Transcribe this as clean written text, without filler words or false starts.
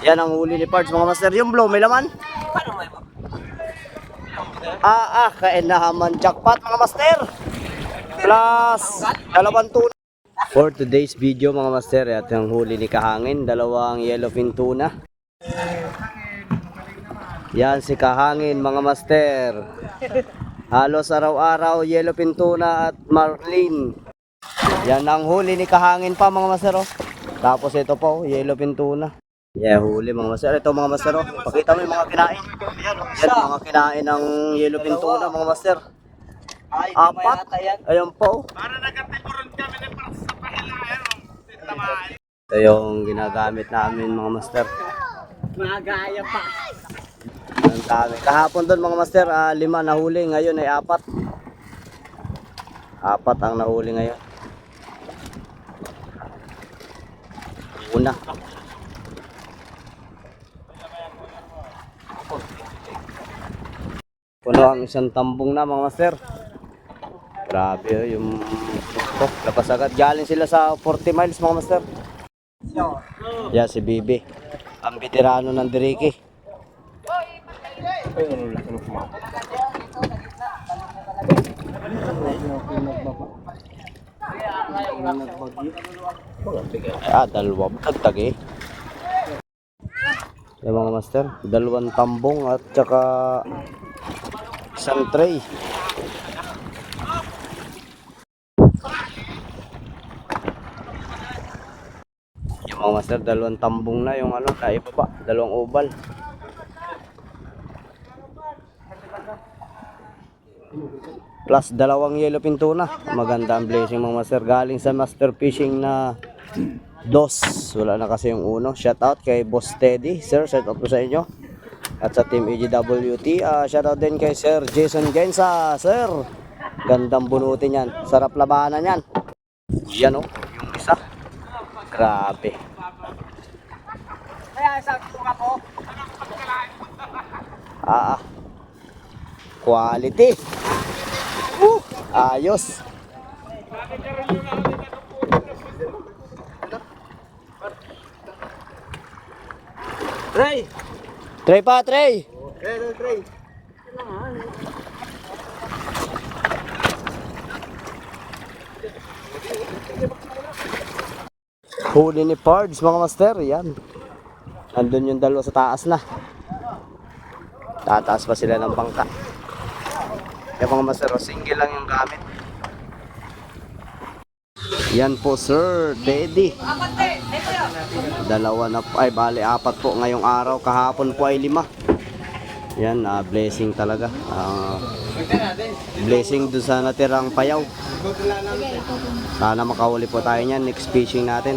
Yan ang huli ni Pards mga master. Yung blow, may laman? Kain naman jackpot mga master. Plus, dalawang tuna. For today's video mga master, at yung huli ni Kahangin, dalawang yellowfin tuna. Yan si Kahangin mga master. Halos araw-araw yellowfin tuna at marlin. Yan ang huli ni Kahangin pa mga master. Oh. Tapos ito po, yellowfin tuna. Yeah, huli mga master. Ito mga master. Oh. Pakita mo yung mga kinain. Yan mga kinain ng yellowfin tuna mga master. Apat. Ayun po. Para nagkatiburon kami ng para sa pahilayan. Ito yung ginagamit namin mga master. Nagaya pa. Ang dami. Kahapon doon mga master, 5 nahuli. Ngayon ay 4. 4 ang nahuli ngayon. Una. Puno ang isang tambong na mga master. Grabe yung labas agad. Galing sila sa 40 miles mga master. Yeah, si Bibi. Ang veterano ng Diriki. Dalawa tagtag eh. Yung mga master, 2 tambong at saka isang tray. Yung mga master, 2 tambong na yung ano, naibaba, 2 oval. Plus 2 yellowfin tuna. Maganda ang blessing mga master. Galing sa master fishing na dos. Wala na kasi yung uno. Shout out kay Boss Teddy. Sir, shout out po sa inyo. At sa team EGWT. Shout out din kay Sir Jason Gensa. Sir, gandang bunutin yan. Sarap labanan yan. Yan o, yung isa. Grabe. Kaya isang tuka po. Quality. Ayos. Ray! Tray pa, tray. Ray! Huli ni Pards mga master. Yan. Andun yung 2 sa taas na. Tataas pa sila ng bangka. Yung mga master, single lang yung gamit. Yan po sir, Teddy. 2 na, ay bali 4 po ngayong araw. Kahapon po ay 5. Yan, blessing talaga. Blessing dun sa natirang payaw. Sana makahuli po tayo niyan next fishing natin.